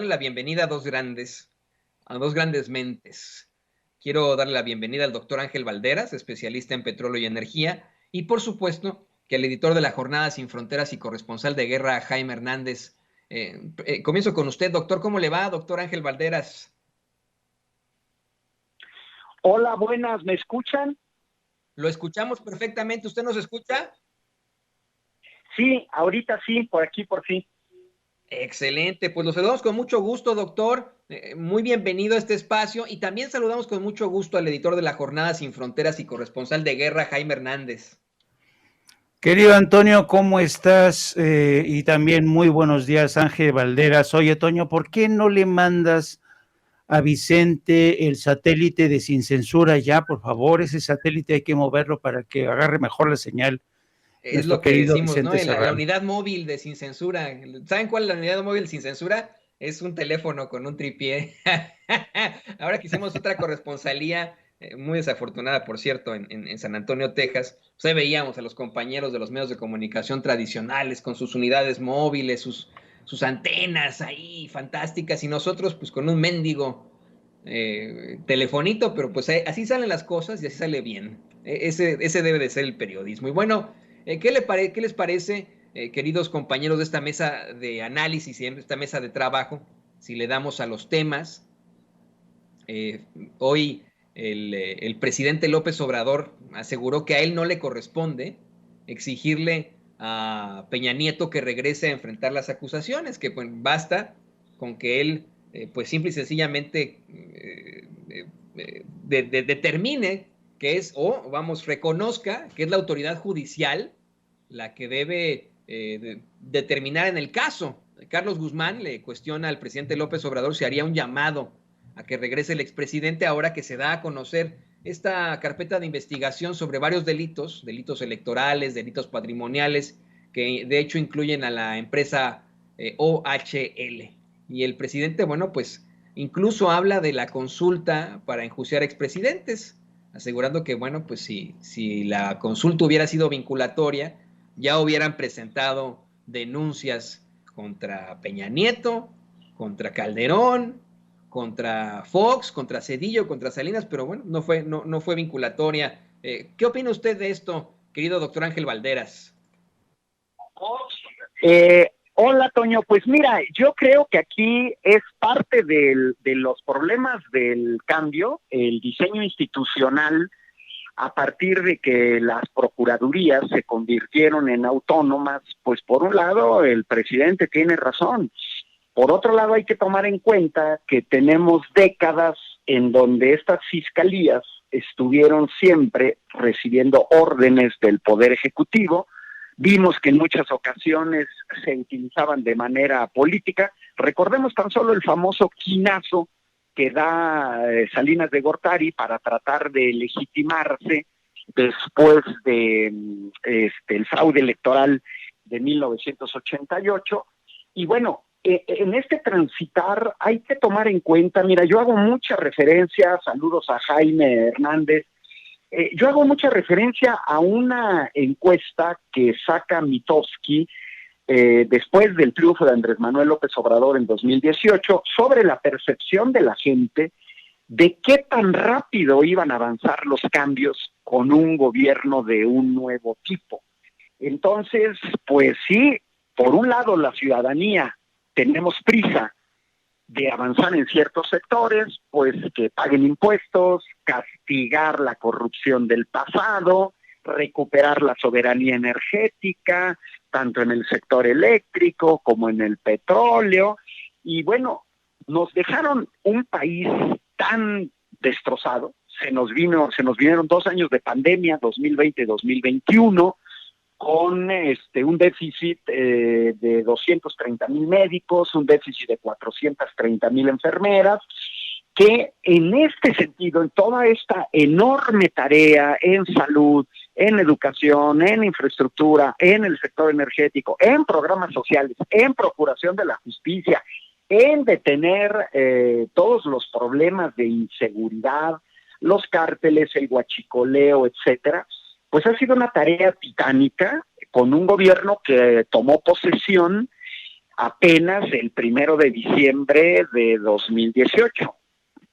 la bienvenida a dos grandes mentes. Quiero darle la bienvenida al doctor Ángel Valderas, especialista en petróleo y energía, y por supuesto que al editor de La Jornada Sin Fronteras y corresponsal de guerra, Jaime Hernández. Comienzo con usted, doctor. ¿Cómo le va, doctor Ángel Valderas? Hola, buenas, ¿me escuchan? Lo escuchamos perfectamente. ¿Usted nos escucha? Sí, ahorita sí, por aquí por fin. Excelente, pues los saludamos con mucho gusto, doctor. Muy bienvenido a este espacio y también saludamos con mucho gusto al editor de La Jornada Sin Fronteras y corresponsal de guerra, Jaime Hernández. Querido Antonio, ¿cómo estás? Y también muy buenos días, Ángel Valderas. Oye, Toño, ¿por qué no le mandas a Vicente el satélite de Sin Censura ya, por favor? Ese satélite hay que moverlo para que agarre mejor la señal. Es lo que decimos, ¿no? La unidad móvil de Sin Censura. ¿Saben cuál es la unidad móvil Sin Censura? Es un teléfono con un tripié. Ahora que hicimos otra corresponsalía, muy desafortunada, por cierto, en San Antonio, Texas, pues ahí veíamos a los compañeros de los medios de comunicación tradicionales con sus unidades móviles, sus antenas ahí fantásticas, y nosotros pues con un mendigo telefonito, pero pues así salen las cosas y así sale bien. Ese debe de ser el periodismo. Y bueno, ¿qué les parece, queridos compañeros de esta mesa de análisis y de esta mesa de trabajo, si le damos a los temas? Hoy el presidente López Obrador aseguró que a él no le corresponde exigirle a Peña Nieto que regrese a enfrentar las acusaciones, que pues, basta con que él pues simple y sencillamente determine que es, o vamos, reconozca que es la autoridad judicial la que debe determinar en el caso. Carlos Guzmán le cuestiona al presidente López Obrador si haría un llamado a que regrese el expresidente ahora que se da a conocer esta carpeta de investigación sobre varios delitos electorales, delitos patrimoniales, que de hecho incluyen a la empresa OHL. Y el presidente, bueno, pues incluso habla de la consulta para enjuiciar expresidentes, asegurando que, bueno, pues si la consulta hubiera sido vinculatoria, ya hubieran presentado denuncias contra Peña Nieto, contra Calderón, contra Fox, contra Cedillo, contra Salinas, pero bueno, no fue vinculatoria. ¿Qué opina usted de esto, querido doctor Ángel Valderas? Hola, Toño. Pues mira, yo creo que aquí es parte de los problemas del cambio, el diseño institucional, a partir de que las procuradurías se convirtieron en autónomas. Pues por un lado, el presidente tiene razón. Por otro lado, hay que tomar en cuenta que tenemos décadas en donde estas fiscalías estuvieron siempre recibiendo órdenes del Poder Ejecutivo. Vimos que en muchas ocasiones se utilizaban de manera política. Recordemos tan solo el famoso quinazo que da Salinas de Gortari para tratar de legitimarse después de el fraude electoral de 1988. Y bueno, en este transitar hay que tomar en cuenta, mira, yo hago mucha referencia, saludos a Jaime Hernández, yo hago mucha referencia a una encuesta que saca Mitofsky después del triunfo de Andrés Manuel López Obrador en 2018 sobre la percepción de la gente de qué tan rápido iban a avanzar los cambios con un gobierno de un nuevo tipo. Entonces, pues sí, por un lado la ciudadanía tenemos prisa de avanzar en ciertos sectores, pues que paguen impuestos, castigar la corrupción del pasado, recuperar la soberanía energética, tanto en el sector eléctrico como en el petróleo. Y bueno, nos dejaron un país tan destrozado. Se nos vinieron 2 años de pandemia, 2020-2021, con un déficit de 230,000 médicos, un déficit de 430,000 enfermeras, que en este sentido, en toda esta enorme tarea en salud, en educación, en infraestructura, en el sector energético, en programas sociales, en procuración de la justicia, en detener todos los problemas de inseguridad, los cárteles, el huachicoleo, etcétera, pues ha sido una tarea titánica con un gobierno que tomó posesión apenas el 1 de diciembre de 2018.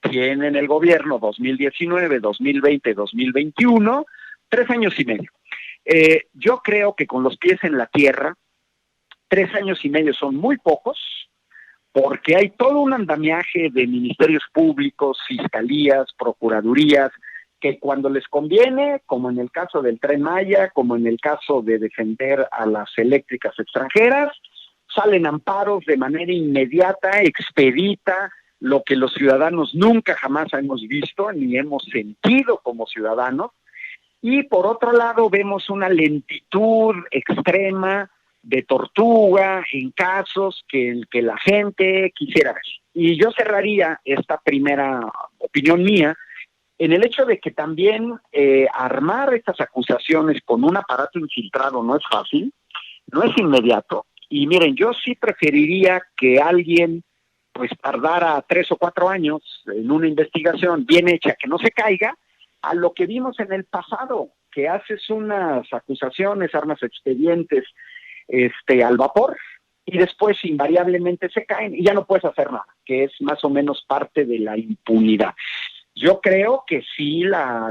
Tienen el gobierno 2019, 2020, 2021, 3 años y medio. Yo creo que con los pies en la tierra, 3 años y medio son muy pocos, porque hay todo un andamiaje de ministerios públicos, fiscalías, procuradurías, que cuando les conviene, como en el caso del Tren Maya, como en el caso de defender a las eléctricas extranjeras, salen amparos de manera inmediata, expedita, lo que los ciudadanos nunca jamás hemos visto ni hemos sentido como ciudadanos. Y por otro lado vemos una lentitud extrema de tortuga en casos que la gente quisiera ver. Y yo cerraría esta primera opinión mía en el hecho de que también armar estas acusaciones con un aparato infiltrado no es fácil, no es inmediato. Y miren, yo sí preferiría que alguien pues tardara 3 o 4 años en una investigación bien hecha, que no se caiga, a lo que vimos en el pasado, que haces unas acusaciones, armas expedientes al vapor, y después invariablemente se caen y ya no puedes hacer nada, que es más o menos parte de la impunidad. Yo creo que sí, la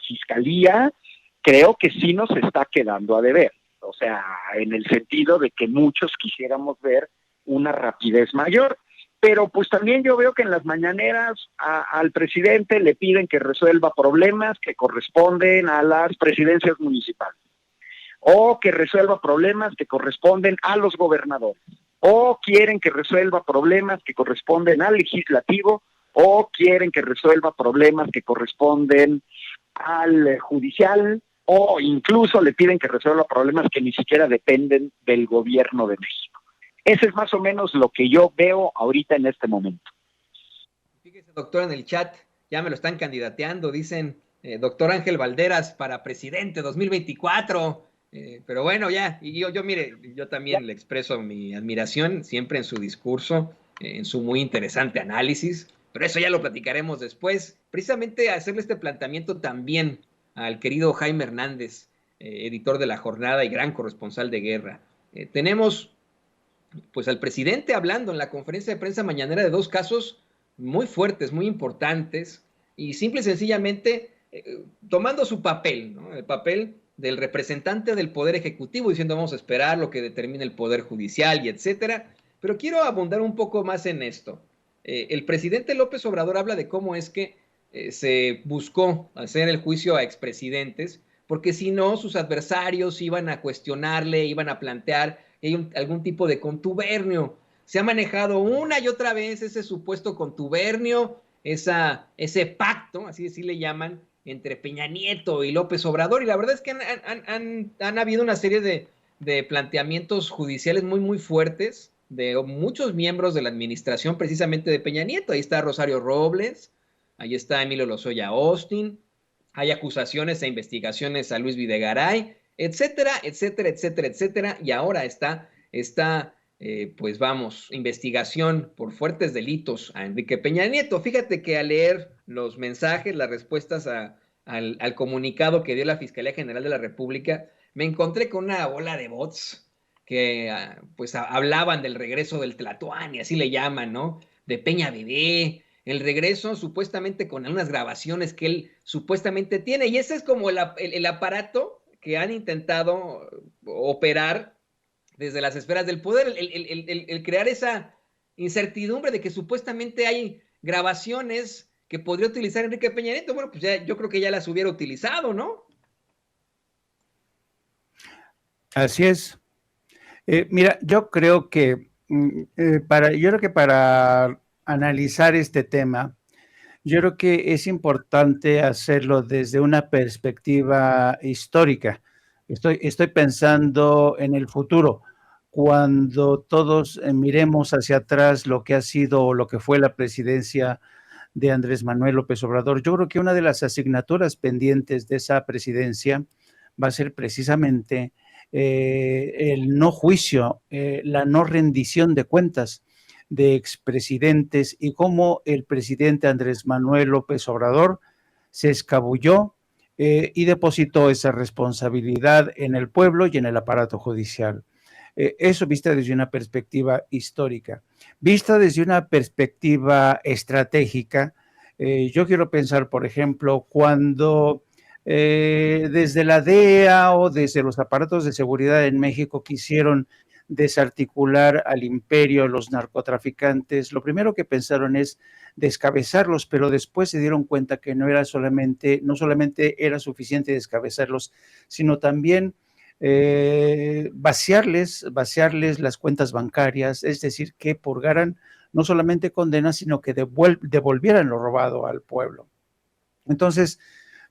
fiscalía, creo que sí nos está quedando a deber. O sea, en el sentido de que muchos quisiéramos ver una rapidez mayor. Pero pues también yo veo que en las mañaneras al presidente le piden que resuelva problemas que corresponden a las presidencias municipales, o que resuelva problemas que corresponden a los gobernadores, o quieren que resuelva problemas que corresponden al legislativo, o quieren que resuelva problemas que corresponden al judicial, o incluso le piden que resuelva problemas que ni siquiera dependen del gobierno de México. Ese es más o menos lo que yo veo ahorita en este momento. Fíjese, doctor, en el chat ya me lo están candidateando, dicen doctor Ángel Valderas para presidente 2024, pero bueno, ya, y yo mire, yo también le expreso mi admiración siempre en su discurso, en su muy interesante análisis, pero eso ya lo platicaremos después. Precisamente hacerle este planteamiento también al querido Jaime Hernández, editor de La Jornada y gran corresponsal de guerra. Tenemos pues al presidente hablando en la conferencia de prensa mañanera de 2 casos muy fuertes, muy importantes, y simple y sencillamente tomando su papel, ¿no? El papel del representante del Poder Ejecutivo, diciendo vamos a esperar lo que determine el Poder Judicial y etcétera. Pero quiero abundar un poco más en esto. El presidente López Obrador habla de cómo es que se buscó hacer el juicio a expresidentes, porque si no, sus adversarios iban a cuestionarle, iban a plantear que hay algún tipo de contubernio. Se ha manejado una y otra vez ese supuesto contubernio, ese pacto, así le llaman, entre Peña Nieto y López Obrador, y la verdad es que han habido una serie de planteamientos judiciales muy, muy fuertes de muchos miembros de la administración precisamente de Peña Nieto. Ahí está Rosario Robles, ahí está Emilio Lozoya Austin, hay acusaciones e investigaciones a Luis Videgaray, etcétera, etcétera, etcétera, etcétera, y ahora está pues vamos, investigación por fuertes delitos a Enrique Peña Nieto. Fíjate que al leer los mensajes, las respuestas al comunicado que dio la Fiscalía General de la República, me encontré con una bola de bots que pues hablaban del regreso del Tlatoani, así le llaman, ¿no? De Peña Bebé, el regreso supuestamente con unas grabaciones que él supuestamente tiene, y ese es como el aparato que han intentado operar desde las esferas del poder, el crear esa incertidumbre de que supuestamente hay grabaciones que podría utilizar Enrique Peña Nieto. Bueno, pues ya, yo creo que ya las hubiera utilizado, ¿no? Así es. Mira, yo creo que para analizar este tema, yo creo que es importante hacerlo desde una perspectiva histórica. Estoy pensando en el futuro, cuando todos miremos hacia atrás lo que ha sido o lo que fue la presidencia de Andrés Manuel López Obrador. Yo creo que una de las asignaturas pendientes de esa presidencia va a ser precisamente el no juicio, la no rendición de cuentas de expresidentes, y cómo el presidente Andrés Manuel López Obrador se escabulló y depositó esa responsabilidad en el pueblo y en el aparato judicial. Eso vista desde una perspectiva histórica. Vista desde una perspectiva estratégica, yo quiero pensar, por ejemplo, cuando desde la DEA o desde los aparatos de seguridad en México quisieron desarticular al imperio, los narcotraficantes, lo primero que pensaron es descabezarlos, pero después se dieron cuenta que no solamente era suficiente descabezarlos, sino también vaciarles las cuentas bancarias, es decir, que purgaran no solamente condenas, sino que devolvieran lo robado al pueblo. Entonces,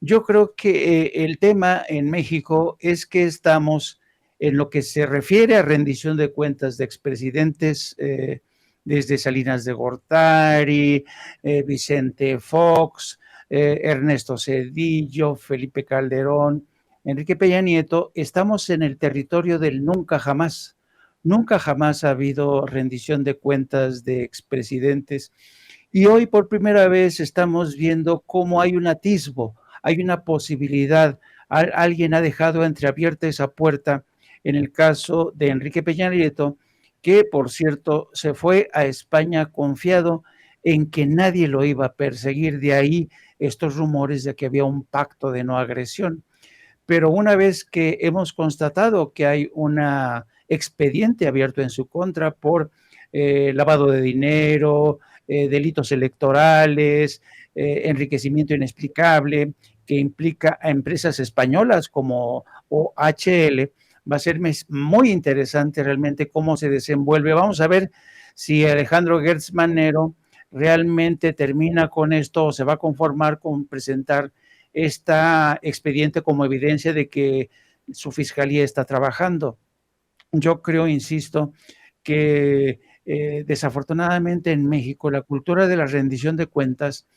yo creo que el tema en México es que estamos en lo que se refiere a rendición de cuentas de expresidentes, desde Salinas de Gortari, Vicente Fox, Ernesto Zedillo, Felipe Calderón, Enrique Peña Nieto, estamos en el territorio del nunca jamás. Nunca jamás ha habido rendición de cuentas de expresidentes. Y hoy por primera vez estamos viendo cómo hay un atisbo, hay una posibilidad. Alguien ha dejado entreabierta esa puerta en el caso de Enrique Peña Nieto, que por cierto se fue a España confiado en que nadie lo iba a perseguir. De ahí estos rumores de que había un pacto de no agresión. Pero una vez que hemos constatado que hay un expediente abierto en su contra por lavado de dinero, delitos electorales, enriquecimiento inexplicable, que implica a empresas españolas como OHL, va a ser muy interesante realmente cómo se desenvuelve. Vamos a ver si Alejandro Gertz Manero realmente termina con esto o se va a conformar con presentar este expediente como evidencia de que su fiscalía está trabajando. Yo creo, insisto, que desafortunadamente en México la cultura de la rendición de cuentas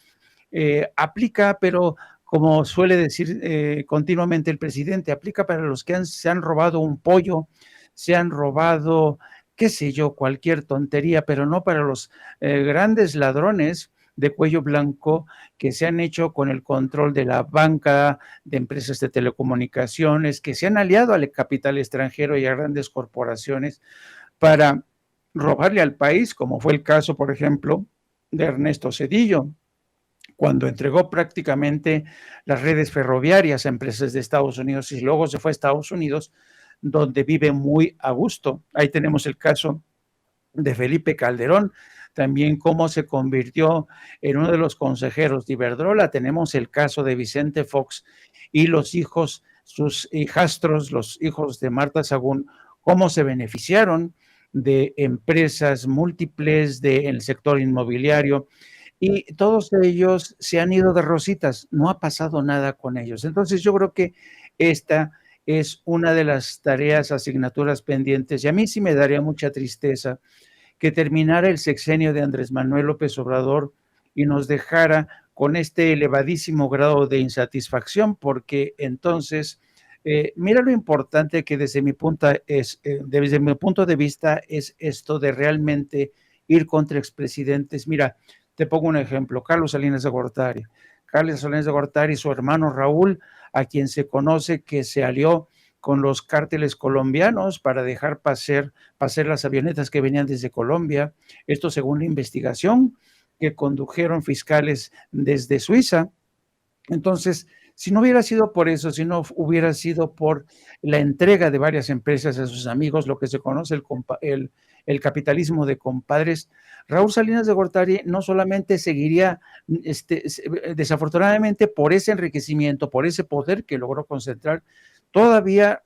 aplica, pero como suele decir continuamente el presidente, aplica para los que se han robado un pollo, se han robado, qué sé yo, cualquier tontería, pero no para los grandes ladrones de cuello blanco que se han hecho con el control de la banca, de empresas de telecomunicaciones, que se han aliado al capital extranjero y a grandes corporaciones para robarle al país, como fue el caso, por ejemplo, de Ernesto Zedillo, cuando entregó prácticamente las redes ferroviarias a empresas de Estados Unidos y luego se fue a Estados Unidos, donde vive muy a gusto. Ahí tenemos el caso de Felipe Calderón, también cómo se convirtió en uno de los consejeros de Iberdrola. Tenemos el caso de Vicente Fox y los hijos, sus hijastros, los hijos de Marta Sagún, cómo se beneficiaron de empresas múltiples del sector inmobiliario, y todos ellos se han ido de rositas, no ha pasado nada con ellos. Entonces yo creo que esta es una de las tareas, asignaturas pendientes, y a mí sí me daría mucha tristeza que terminara el sexenio de Andrés Manuel López Obrador y nos dejara con este elevadísimo grado de insatisfacción, porque entonces, mira lo importante que desde mi punto de vista es esto de realmente ir contra expresidentes. Mira, te pongo un ejemplo, Carlos Salinas de Gortari. Carlos Salinas de Gortari y su hermano Raúl, a quien se conoce que se alió con los cárteles colombianos para dejar pasar las avionetas que venían desde Colombia. Esto según la investigación que condujeron fiscales desde Suiza. Entonces, si no hubiera sido por eso, si no hubiera sido por la entrega de varias empresas a sus amigos, lo que se conoce el capitalismo de compadres, Raúl Salinas de Gortari no solamente seguiría, desafortunadamente por ese enriquecimiento, por ese poder que logró concentrar, todavía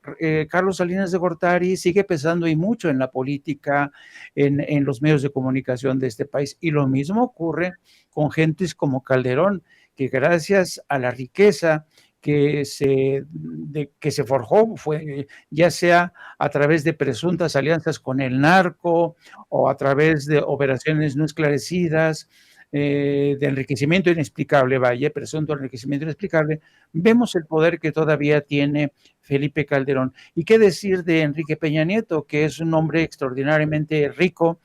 Carlos Salinas de Gortari sigue pesando y mucho en la política, en los medios de comunicación de este país. Y lo mismo ocurre con gentes como Calderón, que gracias a la riqueza que se forjó, fue ya sea a través de presuntas alianzas con el narco o a través de operaciones no esclarecidas, de enriquecimiento inexplicable, presunto enriquecimiento inexplicable, vemos el poder que todavía tiene Felipe Calderón. ¿Y qué decir de Enrique Peña Nieto, que es un hombre extraordinariamente rico,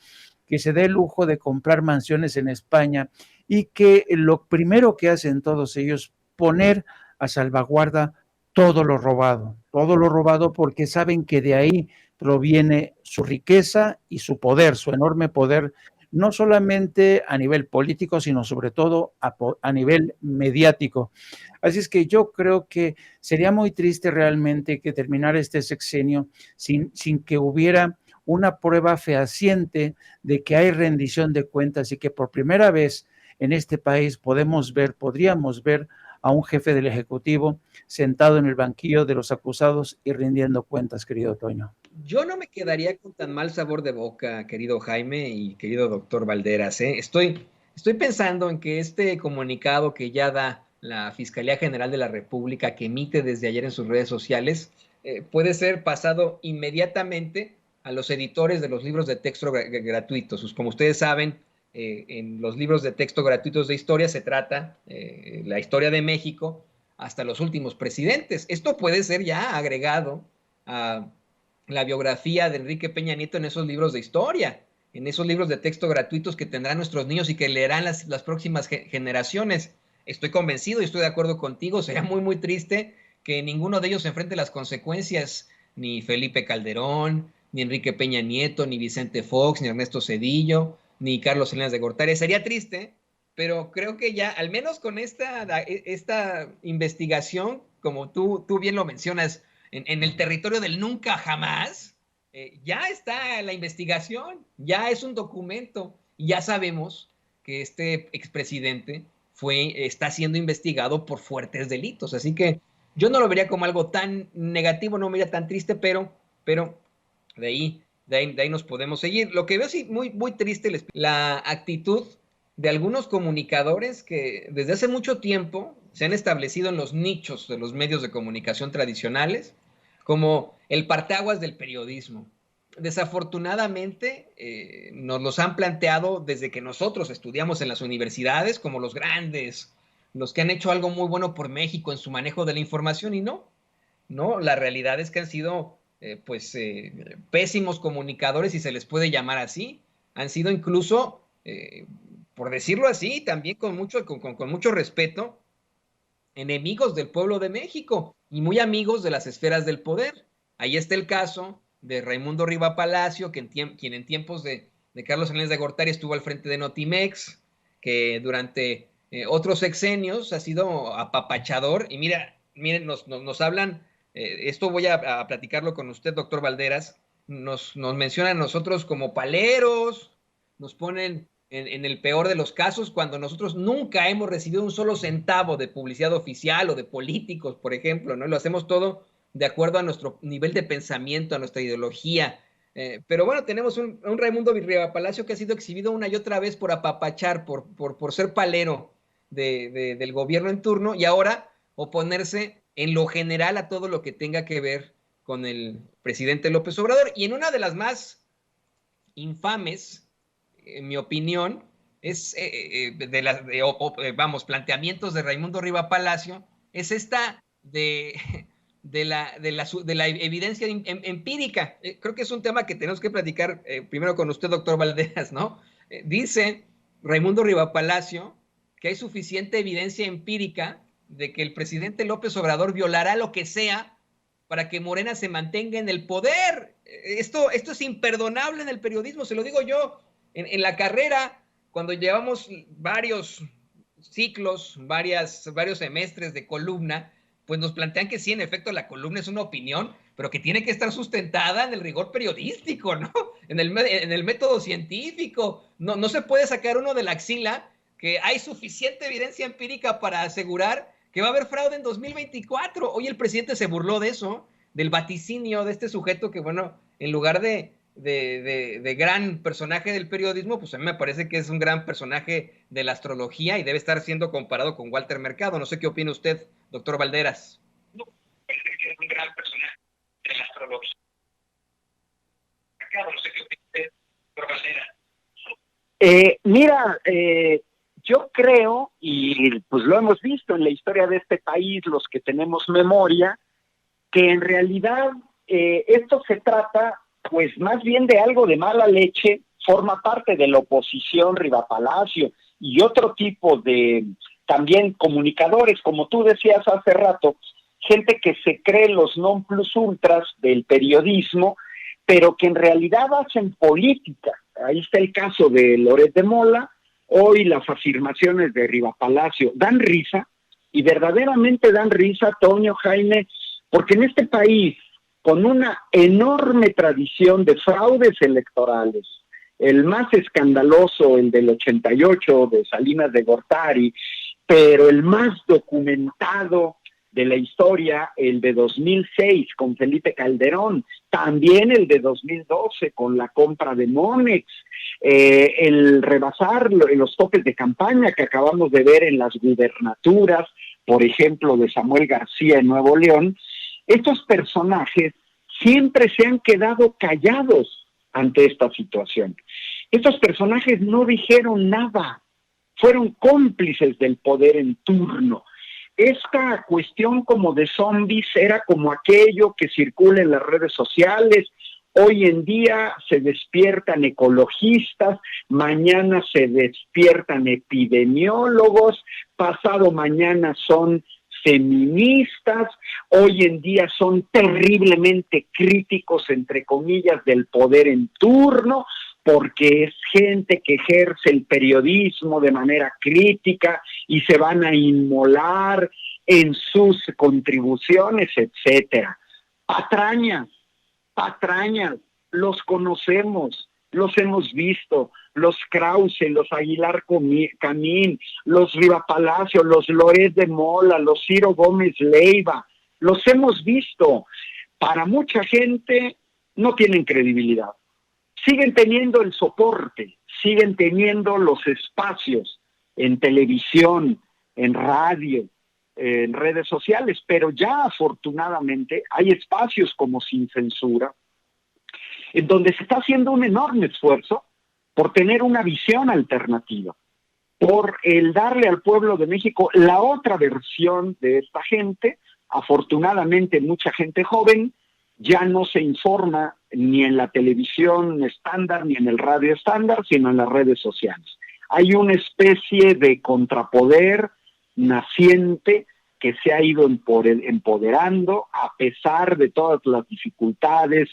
que se da el lujo de comprar mansiones en España y que lo primero que hacen todos ellos, poner a salvaguarda todo lo robado porque saben que de ahí proviene su riqueza y su poder, su enorme poder, no solamente a nivel político, sino sobre todo a nivel mediático. Así es que yo creo que sería muy triste realmente que terminara este sexenio sin que hubiera una prueba fehaciente de que hay rendición de cuentas y que por primera vez en este país podríamos ver a un jefe del Ejecutivo sentado en el banquillo de los acusados y rindiendo cuentas, querido Toño. Yo no me quedaría con tan mal sabor de boca, querido Jaime y querido doctor Valderas, ¿eh? Estoy pensando en que este comunicado que ya da la Fiscalía General de la República, que emite desde ayer en sus redes sociales, puede ser pasado inmediatamente a los editores de los libros de texto gratuitos. Como ustedes saben, en los libros de texto gratuitos de historia se trata la historia de México hasta los últimos presidentes. Esto puede ser ya agregado a la biografía de Enrique Peña Nieto en esos libros de historia, en esos libros de texto gratuitos que tendrán nuestros niños y que leerán las próximas generaciones. Estoy convencido y estoy de acuerdo contigo, sería muy, muy triste que ninguno de ellos enfrente las consecuencias, ni Felipe Calderón, ni Enrique Peña Nieto, ni Vicente Fox, ni Ernesto Zedillo, ni Carlos Salinas de Gortari. Sería triste, pero creo que ya, al menos con esta investigación, como tú bien lo mencionas, en el territorio del nunca jamás, ya está la investigación, ya es un documento, y ya sabemos que este expresidente está siendo investigado por fuertes delitos. Así que yo no lo vería como algo tan negativo, no me vería tan triste, pero de ahí nos podemos seguir. Lo que veo sí muy, muy triste, la actitud de algunos comunicadores que desde hace mucho tiempo se han establecido en los nichos de los medios de comunicación tradicionales como el parteaguas del periodismo. Desafortunadamente, nos los han planteado desde que nosotros estudiamos en las universidades como los grandes, los que han hecho algo muy bueno por México en su manejo de la información, y no, la realidad es que han sido pésimos comunicadores, si se les puede llamar así. Han sido incluso, por decirlo así, también con mucho respeto, enemigos del pueblo de México y muy amigos de las esferas del poder. Ahí está el caso de Raimundo Riva Palacio, quien en tiempos de Carlos Salinas de Gortari estuvo al frente de Notimex, que durante otros sexenios ha sido apapachador. Y miren, nos hablan, esto voy a platicarlo con usted, doctor Valderas, nos mencionan a nosotros como paleros, nos ponen en el peor de los casos, cuando nosotros nunca hemos recibido un solo centavo de publicidad oficial o de políticos, por ejemplo, ¿no? Lo hacemos todo de acuerdo a nuestro nivel de pensamiento, a nuestra ideología. Pero bueno, tenemos un Raimundo Riva Palacio que ha sido exhibido una y otra vez por apapachar, por ser palero del gobierno en turno, y ahora oponerse en lo general a todo lo que tenga que ver con el presidente López Obrador. Y en una de las más infames, en mi opinión, es planteamientos de Raimundo Riva Palacio, es esta de la evidencia empírica. Creo que es un tema que tenemos que platicar primero con usted, doctor Valderas, ¿no? Dice Raimundo Riva Palacio que hay suficiente evidencia empírica de que el presidente López Obrador violará lo que sea para que Morena se mantenga en el poder. Esto es imperdonable en el periodismo, se lo digo yo. En la carrera, cuando llevamos varios ciclos, varios semestres de columna, pues nos plantean que sí, en efecto, la columna es una opinión, pero que tiene que estar sustentada en el rigor periodístico, ¿no? En el método científico. No se puede sacar uno de la axila que hay suficiente evidencia empírica para asegurar que va a haber fraude en 2024. Hoy el presidente se burló de eso, del vaticinio de este sujeto que, bueno, en lugar de gran personaje del periodismo, pues a mí me parece que es un gran personaje de la astrología y debe estar siendo comparado con Walter Mercado. No sé qué opina usted, doctor Valderas. No, parece que es un gran personaje de la astrología. No sé qué opina usted, doctor Valderas. Yo creo, y pues lo hemos visto en la historia de este país, los que tenemos memoria, que en realidad esto se trata pues más bien de algo de mala leche. Forma parte de la oposición Riva Palacio y otro tipo de también comunicadores, como tú decías hace rato, gente que se cree los non plus ultras del periodismo, pero que en realidad hacen política. Ahí está el caso de Loret de Mola, hoy las afirmaciones de Riva Palacio dan risa, y verdaderamente dan risa, Toño, Jaime, porque en este país, con una enorme tradición de fraudes electorales, el más escandaloso, el del 88 de Salinas de Gortari, pero el más documentado de la historia, el de 2006 con Felipe Calderón, también el de 2012 con la compra de Monex, el rebasar los topes de campaña que acabamos de ver en las gubernaturas, por ejemplo, de Samuel García en Nuevo León. Estos personajes siempre se han quedado callados ante esta situación. Estos personajes no dijeron nada, fueron cómplices del poder en turno. Esta cuestión como de zombies era como aquello que circula en las redes sociales. Hoy en día se despiertan ecologistas, mañana se despiertan epidemiólogos, pasado mañana son feministas, hoy en día son terriblemente críticos, entre comillas, del poder en turno, porque es gente que ejerce el periodismo de manera crítica y se van a inmolar en sus contribuciones, etcétera. Patrañas, los conocemos, los hemos visto, los Krause, los Aguilar Camín, los Riva Palacio, los Loret de Mola, los Ciro Gómez Leiva, los hemos visto. Para mucha gente no tienen credibilidad. Siguen teniendo el soporte, siguen teniendo los espacios en televisión, en radio, en redes sociales, pero ya afortunadamente hay espacios como Sin Censura, en donde se está haciendo un enorme esfuerzo por tener una visión alternativa, por el darle al pueblo de México la otra versión de esta gente. Afortunadamente mucha gente joven ya no se informa ni en la televisión estándar ni en el radio estándar, sino en las redes sociales. Hay una especie de contrapoder naciente que se ha ido empoderando a pesar de todas las dificultades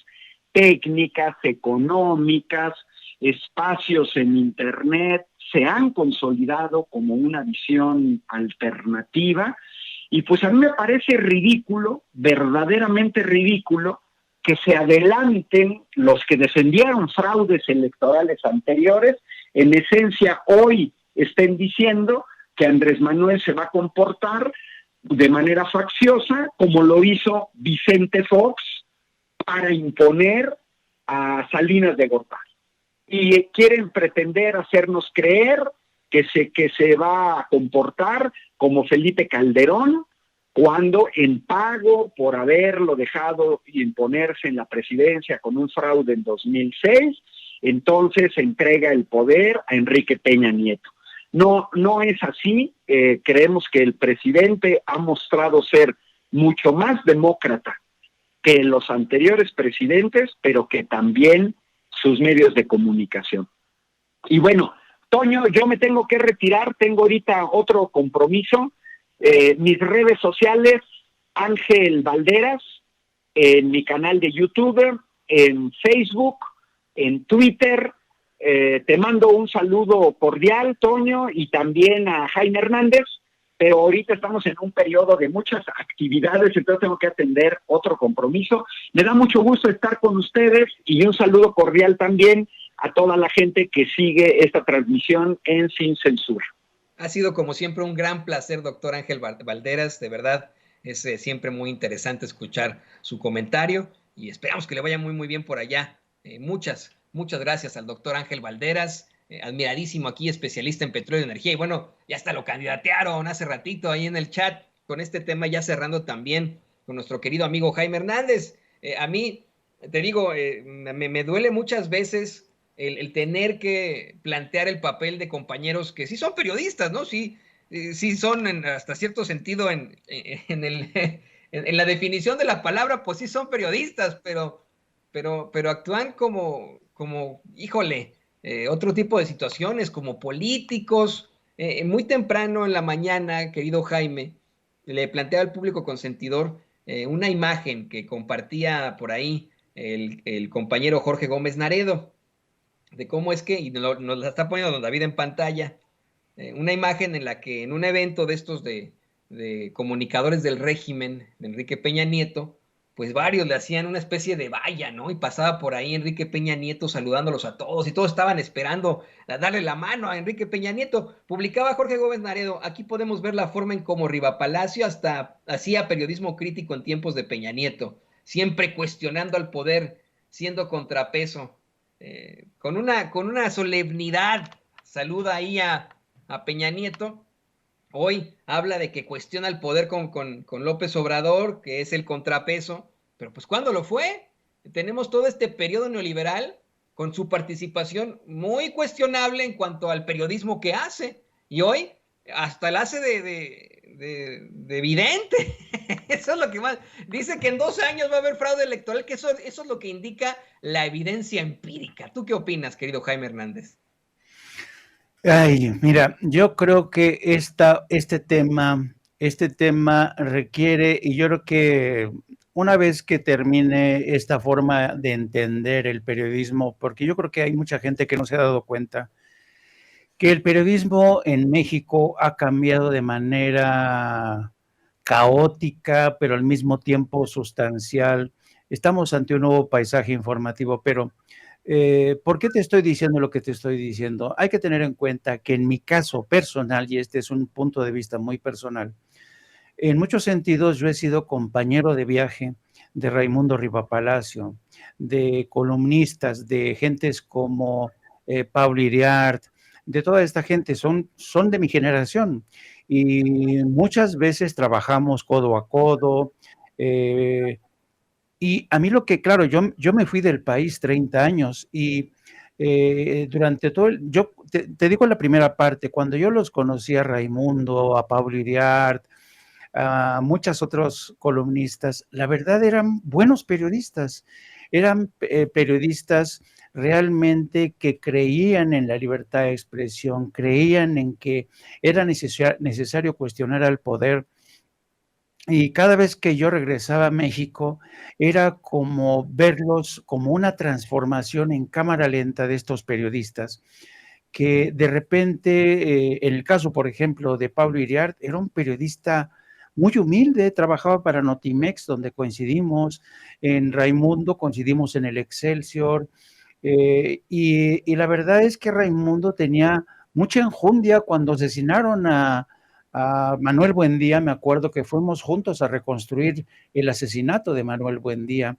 técnicas, económicas, espacios en Internet, se han consolidado como una visión alternativa. Y pues a mí me parece ridículo, verdaderamente ridículo, que se adelanten los que defendieron fraudes electorales anteriores, en esencia hoy estén diciendo que Andrés Manuel se va a comportar de manera facciosa, como lo hizo Vicente Fox para imponer a Salinas de Gortari. Y quieren pretender hacernos creer que se va a comportar como Felipe Calderón, cuando en pago por haberlo dejado imponerse en la presidencia con un fraude en 2006, entonces entrega el poder a Enrique Peña Nieto. No es así. Creemos que el presidente ha mostrado ser mucho más demócrata que los anteriores presidentes, pero que también sus medios de comunicación. Y bueno, Toño, yo me tengo que retirar, tengo ahorita otro compromiso. Mis redes sociales, Ángel Valderas, en mi canal de YouTube, en Facebook, en Twitter. Te mando un saludo cordial, Toño, y también a Jaime Hernández, pero ahorita estamos en un periodo de muchas actividades, entonces tengo que atender otro compromiso. Me da mucho gusto estar con ustedes y un saludo cordial también a toda la gente que sigue esta transmisión en Sin Censura. Ha sido como siempre un gran placer, doctor Ángel Valderas, de verdad es siempre muy interesante escuchar su comentario y esperamos que le vaya muy muy bien por allá. Muchas gracias al doctor Ángel Valderas, admiradísimo aquí, especialista en petróleo y energía, y bueno, ya hasta lo candidatearon hace ratito ahí en el chat con este tema, ya cerrando también con nuestro querido amigo Jaime Hernández. A mí, te digo, me duele muchas veces el tener que plantear el papel de compañeros que sí son periodistas, ¿no? Sí son hasta cierto sentido en la definición de la palabra, pues sí son periodistas, pero actúan como híjole, otro tipo de situaciones, como políticos. Muy temprano en la mañana, querido Jaime, le planteaba al público consentidor una imagen que compartía por ahí el compañero Jorge Gómez Naredo, de cómo es que, y nos la está poniendo don David en pantalla, una imagen en la que en un evento de estos de comunicadores del régimen de Enrique Peña Nieto, pues varios le hacían una especie de valla, ¿no? Y pasaba por ahí Enrique Peña Nieto saludándolos a todos y todos estaban esperando a darle la mano a Enrique Peña Nieto. Publicaba Jorge Gómez Naredo, aquí podemos ver la forma en cómo Rivapalacio hasta hacía periodismo crítico en tiempos de Peña Nieto, siempre cuestionando al poder, siendo contrapeso, con una solemnidad, saluda ahí a Peña Nieto. Hoy habla de que cuestiona el poder con López Obrador, que es el contrapeso, pero pues ¿cuándo lo fue? Tenemos todo este periodo neoliberal con su participación muy cuestionable en cuanto al periodismo que hace, y hoy hasta la hace de vidente. Eso es lo que más dice, que en 2 años va a haber fraude electoral, que eso es lo que indica la evidencia empírica. ¿Tú qué opinas, querido Jaime Hernández? Ay, mira, yo creo que este tema requiere, y yo creo que una vez que termine esta forma de entender el periodismo, porque yo creo que hay mucha gente que no se ha dado cuenta que el periodismo en México ha cambiado de manera caótica, pero al mismo tiempo sustancial. Estamos ante un nuevo paisaje informativo, pero ¿por qué te estoy diciendo lo que te estoy diciendo? Hay que tener en cuenta que en mi caso personal, y este es un punto de vista muy personal, en muchos sentidos yo he sido compañero de viaje de Raimundo Rivapalacio, de columnistas, de gentes como Pablo Iriart, de toda esta gente, son de mi generación y muchas veces trabajamos codo a codo. Y a mí lo que, claro, yo me fui del país 30 años y durante todo, yo te digo la primera parte, cuando yo los conocí a Raimundo, a Pablo Iriart, a muchos otros columnistas, la verdad eran buenos periodistas, eran periodistas realmente que creían en la libertad de expresión, creían en que era necesario cuestionar al poder. Y cada vez que yo regresaba a México, era como verlos como una transformación en cámara lenta de estos periodistas, que de repente, en el caso, por ejemplo, de Pablo Iriart, era un periodista muy humilde, trabajaba para Notimex, donde coincidimos, en Raimundo coincidimos en el Excelsior, y la verdad es que Raimundo tenía mucha enjundia cuando asesinaron a Manuel Buendía. Me acuerdo que fuimos juntos a reconstruir el asesinato de Manuel Buendía.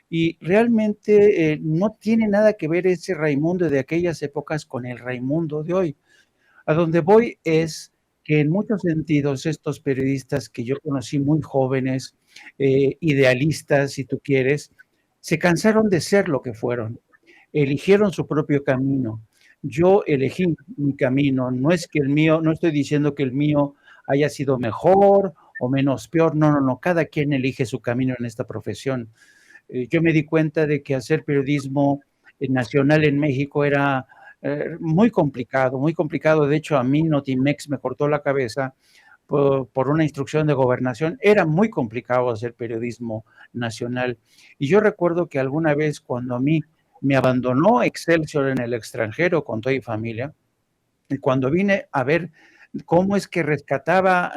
Y realmente no tiene nada que ver ese Raimundo de aquellas épocas con el Raimundo de hoy. A donde voy es que en muchos sentidos estos periodistas que yo conocí muy jóvenes, idealistas, si tú quieres, se cansaron de ser lo que fueron. Eligieron su propio camino. Yo elegí mi camino. No es que el mío, no estoy diciendo que el mío haya sido mejor o menos peor. No, no, no. Cada quien elige su camino en esta profesión. Yo me di cuenta de que hacer periodismo nacional en México era muy complicado, muy complicado. De hecho, a mí Notimex me cortó la cabeza por una instrucción de gobernación. Era muy complicado hacer periodismo nacional. Y yo recuerdo que alguna vez cuando a mí me abandonó Excelsior en el extranjero con toda mi familia, y cuando vine a ver cómo es que rescataba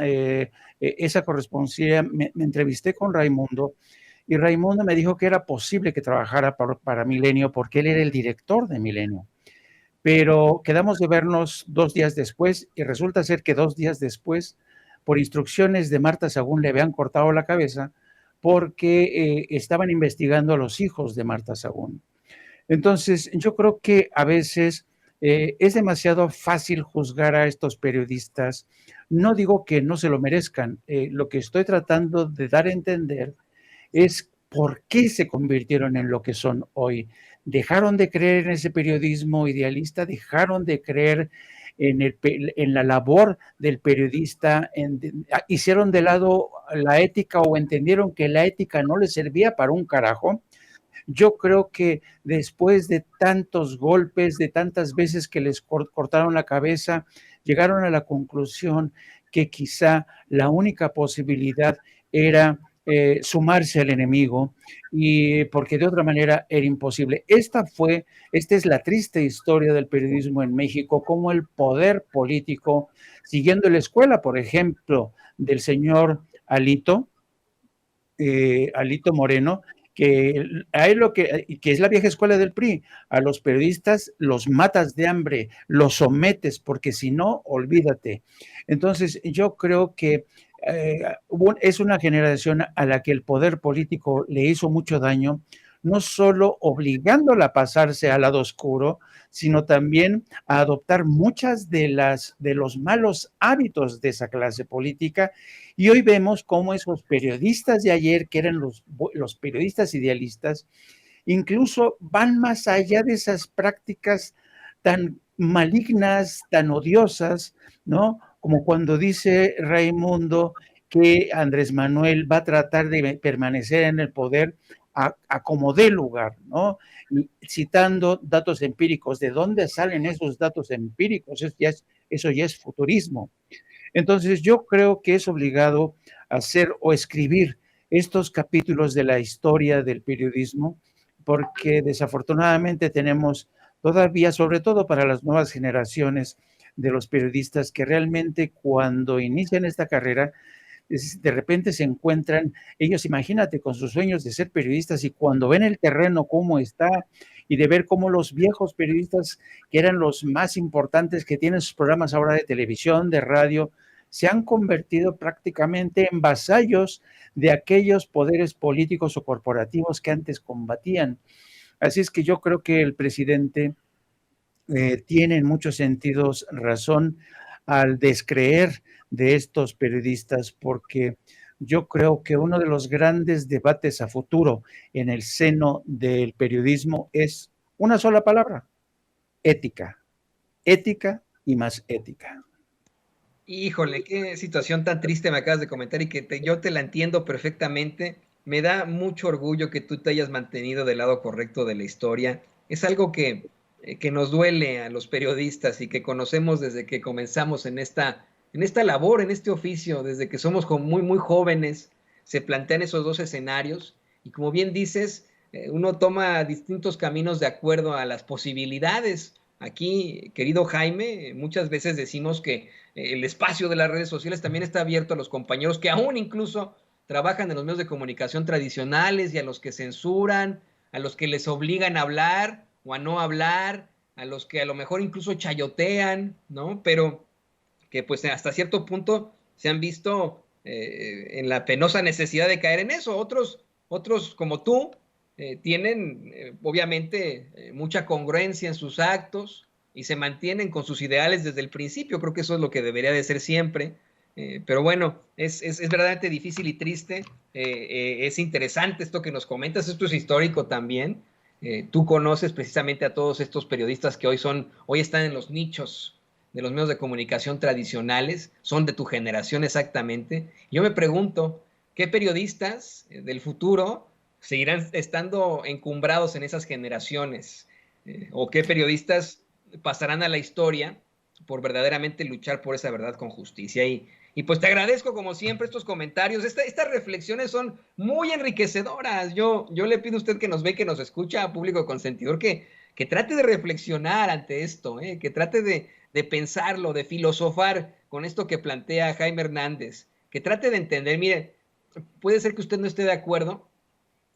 esa corresponsalía, me entrevisté con Raimundo, y Raimundo me dijo que era posible que trabajara para Milenio porque él era el director de Milenio. Pero quedamos de vernos 2 días después y resulta ser que 2 días después, por instrucciones de Marta Sagún, le habían cortado la cabeza porque estaban investigando a los hijos de Marta Sagún. Entonces, yo creo que a veces es demasiado fácil juzgar a estos periodistas. No digo que no se lo merezcan. Lo que estoy tratando de dar a entender es por qué se convirtieron en lo que son hoy. Dejaron de creer en ese periodismo idealista, dejaron de creer en la labor del periodista, hicieron de lado la ética o entendieron que la ética no les servía para un carajo. Yo creo que después de tantos golpes, de tantas veces que les cortaron la cabeza, llegaron a la conclusión que quizá la única posibilidad era sumarse al enemigo, y porque de otra manera era imposible. Esta es la triste historia del periodismo en México, como el poder político, siguiendo la escuela, por ejemplo, del señor Alito Moreno, que hay que es la vieja escuela del PRI, a los periodistas los matas de hambre, los sometes, porque si no, olvídate. Entonces, yo creo que es una generación a la que el poder político le hizo mucho daño, no solo obligándola a pasarse al lado oscuro, sino también a adoptar muchas de los malos hábitos de esa clase política. Y hoy vemos cómo esos periodistas de ayer, que eran los periodistas idealistas, incluso van más allá de esas prácticas tan malignas, tan odiosas, ¿no? Como cuando dice Raimundo que Andrés Manuel va a tratar de permanecer en el poder a como dé lugar, ¿no? Y citando datos empíricos. ¿De dónde salen esos datos empíricos? Eso ya es futurismo. Entonces, yo creo que es obligado hacer o escribir estos capítulos de la historia del periodismo, porque desafortunadamente tenemos todavía, sobre todo para las nuevas generaciones de los periodistas, que realmente cuando inician esta carrera, de repente se encuentran, ellos imagínate, con sus sueños de ser periodistas, y cuando ven el terreno cómo está, y de ver cómo los viejos periodistas, que eran los más importantes, que tienen sus programas ahora de televisión, de radio, se han convertido prácticamente en vasallos de aquellos poderes políticos o corporativos que antes combatían. Así es que yo creo que el presidente tiene en muchos sentidos razón al descreer de estos periodistas, porque yo creo que uno de los grandes debates a futuro en el seno del periodismo es una sola palabra: ética. Ética y más ética. Híjole, qué situación tan triste me acabas de comentar y que yo te la entiendo perfectamente. Me da mucho orgullo que tú te hayas mantenido del lado correcto de la historia. Es algo que nos duele a los periodistas y que conocemos desde que comenzamos en esta labor, en este oficio, desde que somos muy, muy jóvenes. Se plantean esos dos escenarios y como bien dices, uno toma distintos caminos de acuerdo a las posibilidades. Aquí, querido Jaime, muchas veces decimos que el espacio de las redes sociales también está abierto a los compañeros que aún incluso trabajan en los medios de comunicación tradicionales y a los que censuran, a los que les obligan a hablar o a no hablar, a los que a lo mejor incluso chayotean, ¿no? Pero que pues hasta cierto punto se han visto en la penosa necesidad de caer en eso. Otros como tú, tienen obviamente mucha congruencia en sus actos y se mantienen con sus ideales desde el principio. Creo que eso es lo que debería de ser siempre. Pero bueno, es verdaderamente difícil y triste. Es interesante esto que nos comentas, esto es histórico también. Tú conoces precisamente a todos estos periodistas que hoy están en los nichos de los medios de comunicación tradicionales, son de tu generación exactamente. Yo me pregunto, ¿qué periodistas del futuro seguirán estando encumbrados en esas generaciones? ¿O qué periodistas pasarán a la historia por verdaderamente luchar por esa verdad con justicia? Y pues te agradezco como siempre estos comentarios. Estas reflexiones son muy enriquecedoras. Yo le pido a usted que nos ve, que nos escucha, a público consentidor, que trate de reflexionar ante esto, que trate de pensarlo, de filosofar con esto que plantea Jaime Hernández, que trate de entender. Mire, puede ser que usted no esté de acuerdo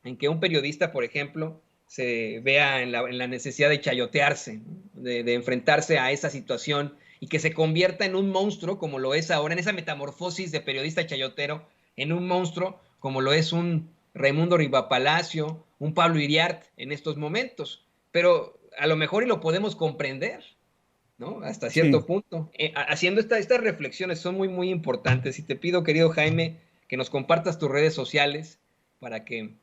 en que un periodista, por ejemplo, se vea en la necesidad de chayotearse, de enfrentarse a esa situación y que se convierta en un monstruo como lo es ahora, en esa metamorfosis de periodista chayotero, en un monstruo como lo es un Raimundo Rivapalacio, un Pablo Iriart en estos momentos. Pero a lo mejor y lo podemos comprender, ¿no? Hasta cierto Sí. punto. Haciendo estas reflexiones son muy, muy importantes. Y te pido, querido Jaime, que nos compartas tus redes sociales para que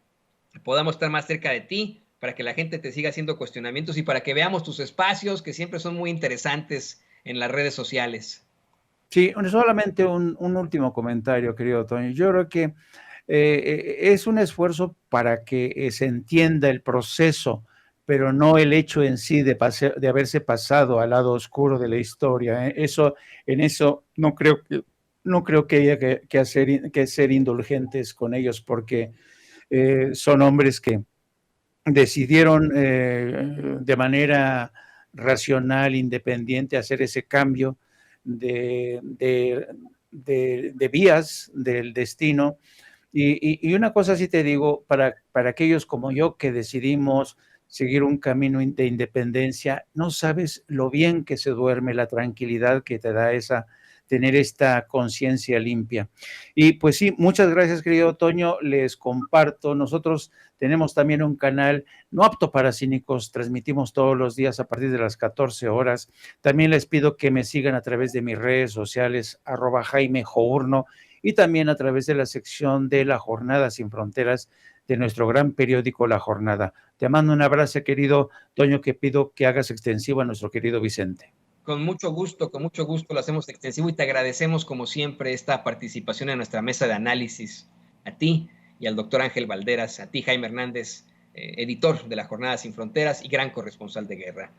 podamos estar más cerca de ti, para que la gente te siga haciendo cuestionamientos y para que veamos tus espacios, que siempre son muy interesantes en las redes sociales. Sí, solamente un último comentario, querido Toño. Yo creo que es un esfuerzo para que se entienda el proceso, pero no el hecho en sí de haberse pasado al lado oscuro de la historia. En eso no creo no creo que haya que ser indulgentes con ellos, porque son hombres que decidieron de manera racional, independiente, hacer ese cambio de vías del destino. Y una cosa sí te digo, para aquellos como yo que decidimos seguir un camino de independencia, no sabes lo bien que se duerme, la tranquilidad que te da tener esta conciencia limpia. Y pues sí, muchas gracias, querido Toño, les comparto. Nosotros tenemos también un canal no apto para cínicos, transmitimos todos los días a partir de las 14 horas. También les pido que me sigan a través de mis redes sociales, @JaimeJourno, y también a través de la sección de La Jornada Sin Fronteras de nuestro gran periódico La Jornada. Te mando un abrazo, querido Toño, que pido que hagas extensivo a nuestro querido Vicente. Con mucho gusto lo hacemos extensivo y te agradecemos como siempre esta participación en nuestra mesa de análisis. A ti y al doctor Ángel Valderas, a ti Jaime Hernández, editor de La Jornada Sin Fronteras y gran corresponsal de guerra.